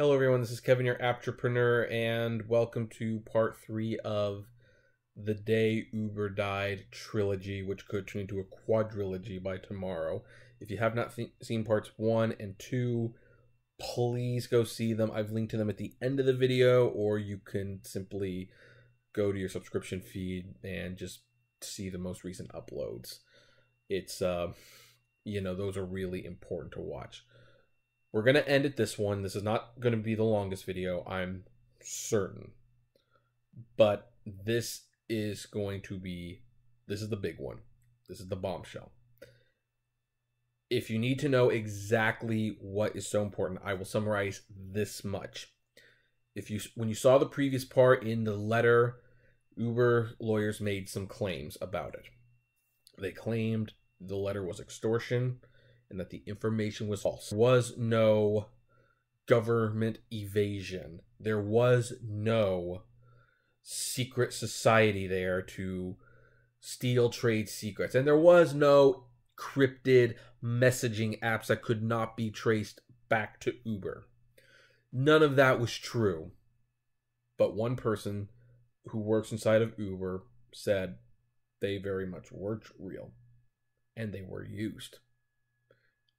Hello everyone, this is Kevin, your Aptrepreneur, and welcome to part 3 of The Day Uber Died trilogy, which could turn into a quadrilogy by tomorrow. If you have not seen parts 1 and 2, please go see them. I've linked to them at the end of the video, or you can simply go to your subscription feed and just see the most recent uploads. It's, those are really important to watch. We're going to end at this one. This is not going to be the longest video, I'm certain. But this is the big one. This is the bombshell. If you need to know exactly what is so important, I will summarize this much. When you saw the previous part in the letter, Uber lawyers made some claims about it. They claimed the letter was extortion and that the information was false. There was no government evasion. There was no secret society there to steal trade secrets. And there was no encrypted messaging apps that could not be traced back to Uber. None of that was true. But one person who works inside of Uber said they very much were real. And they were used.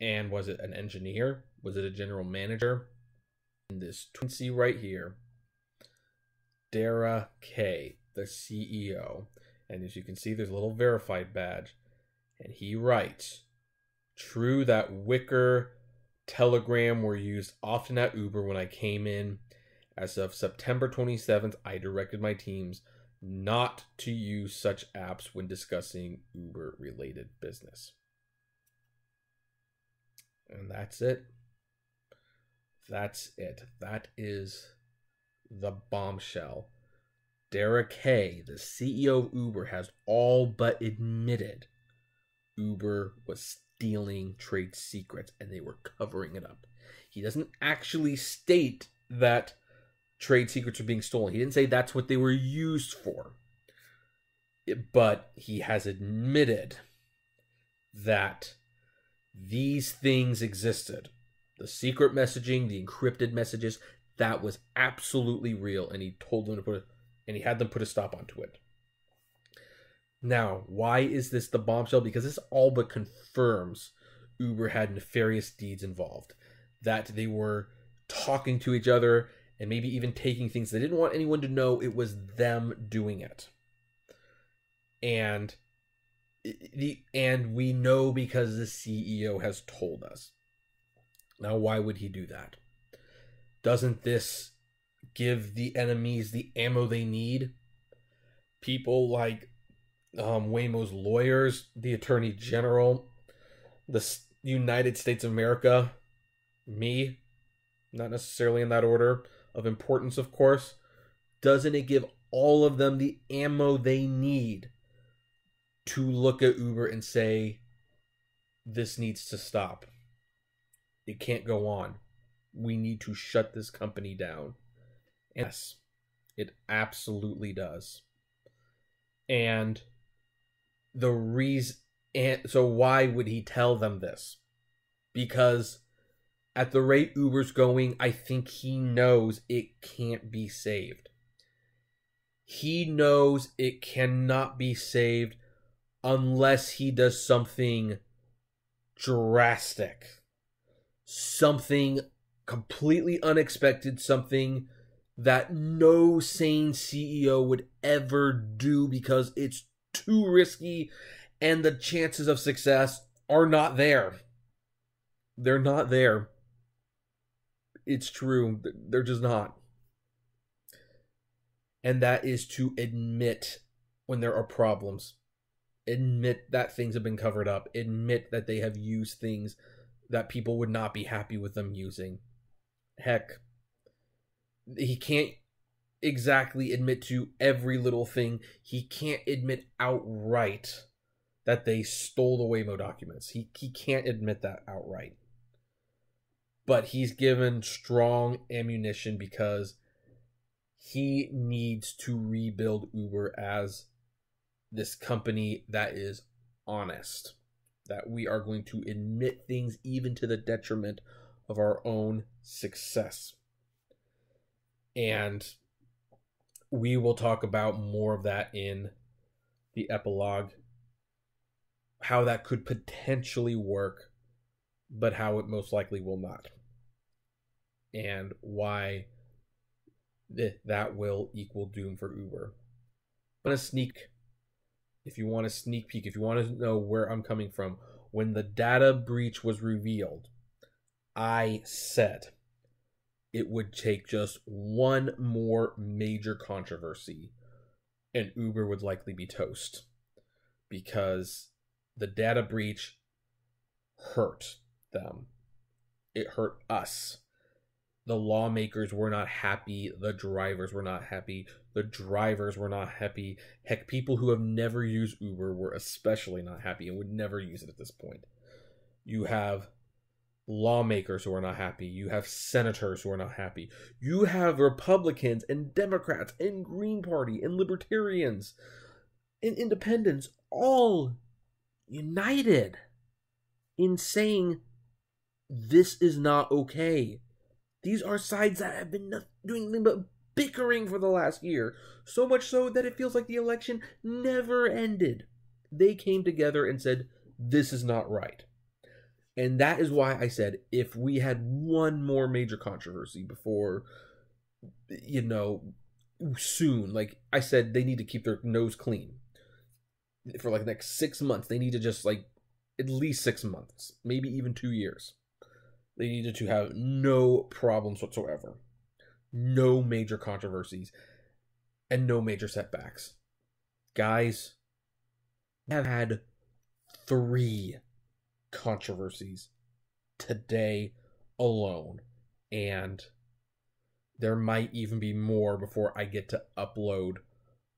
And was it an engineer? Was it a general manager? In this twincy right here, Dara K, the CEO. And as you can see, there's a little verified badge. And he writes, "True that Wicker Telegram were used often at Uber when I came in. As of September 27th, I directed my teams not to use such apps when discussing Uber-related business." And that's it. That's it. That is the bombshell. Dara K, the CEO of Uber, has all but admitted Uber was stealing trade secrets and they were covering it up. He doesn't actually state that trade secrets are being stolen. He didn't say that's what they were used for. But he has admitted that these things existed. The secret messaging, the encrypted messages, that was absolutely real, and he told them to he had them put a stop onto it. Now, why is this the bombshell? Because this all but confirms Uber had nefarious deeds involved. That they were talking to each other and maybe even taking things they didn't want anyone to know it was them doing it. And we know because the CEO has told us. Now, why would he do that? Doesn't this give the enemies the ammo they need? People like Waymo's lawyers, the Attorney General, the United States of America, me, not necessarily in that order of importance, of course. Doesn't it give all of them the ammo they need to look at Uber and say, this needs to stop? It can't go on. We need to shut this company down. And yes, it absolutely does. And so why would he tell them this? Because at the rate Uber's going, I think he knows it can't be saved. He knows it cannot be saved unless he does something drastic, something completely unexpected, something that no sane CEO would ever do because it's too risky and the chances of success are not there. They're not there. It's true. They're just not. And that is to admit when there are problems. Admit that things have been covered up. Admit that they have used things that people would not be happy with them using. Heck, he can't exactly admit to every little thing. He can't admit outright that they stole the Waymo documents. He can't admit that outright. But he's given strong ammunition because he needs to rebuild Uber as this company that is honest, that we are going to admit things even to the detriment of our own success. And we will talk about more of that in the epilogue, how that could potentially work, but how it most likely will not, and why that will equal doom for Uber. If you want a sneak peek, if you want to know where I'm coming from, when the data breach was revealed, I said it would take just one more major controversy and Uber would likely be toast, because the data breach hurt them. It hurt us. The lawmakers were not happy. The drivers were not happy. The drivers were not happy. Heck, people who have never used Uber were especially not happy and would never use it at this point. You have lawmakers who are not happy. You have senators who are not happy. You have Republicans and Democrats and Green Party and Libertarians and Independents all united in saying this is not okay. These are sides that have been doing nothing but bickering for the last year. So much so that it feels like the election never ended. They came together and said, this is not right. And that is why I said, if we had one more major controversy before, soon, like I said, they need to keep their nose clean. For like the next 6 months, they need to just at least 6 months, maybe even 2 years. They needed to have no problems whatsoever. No major controversies. And no major setbacks. Guys, we have had 3 controversies today alone. And there might even be more before I get to upload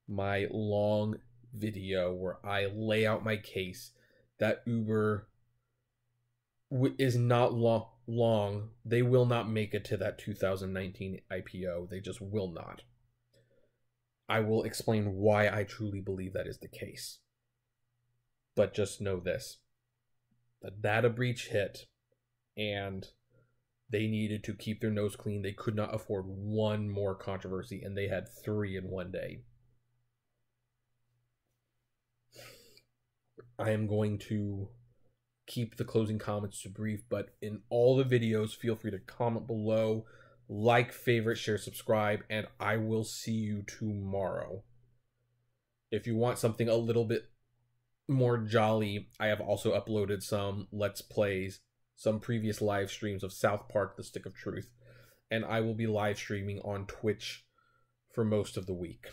my long video where I lay out my case that Uber is not long. They will not make it to that 2019 IPO. They just will not. I will explain why I truly believe that is the case. But just know this. The data breach hit, and they needed to keep their nose clean. They could not afford one more controversy, and they had 3 in one day. I am going to keep the closing comments brief, but in all the videos, feel free to comment below, like, favorite, share, subscribe, and I will see you tomorrow. If you want something a little bit more jolly, I have also uploaded some Let's Plays, some previous live streams of South Park: The Stick of Truth, and I will be live streaming on Twitch for most of the week.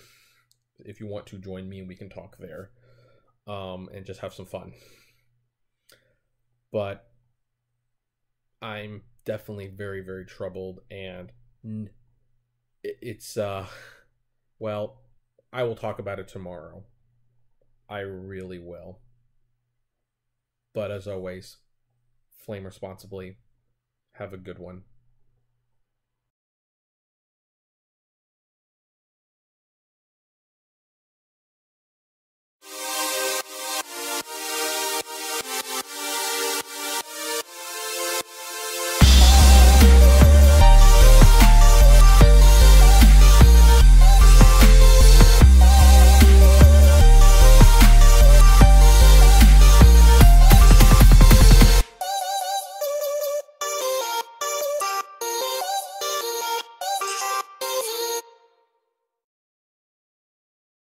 If you want to join me, we can talk there, and just have some fun. But I'm definitely very, very troubled, and it's, well, I will talk about it tomorrow. I really will. But as always, flame responsibly. Have a good one.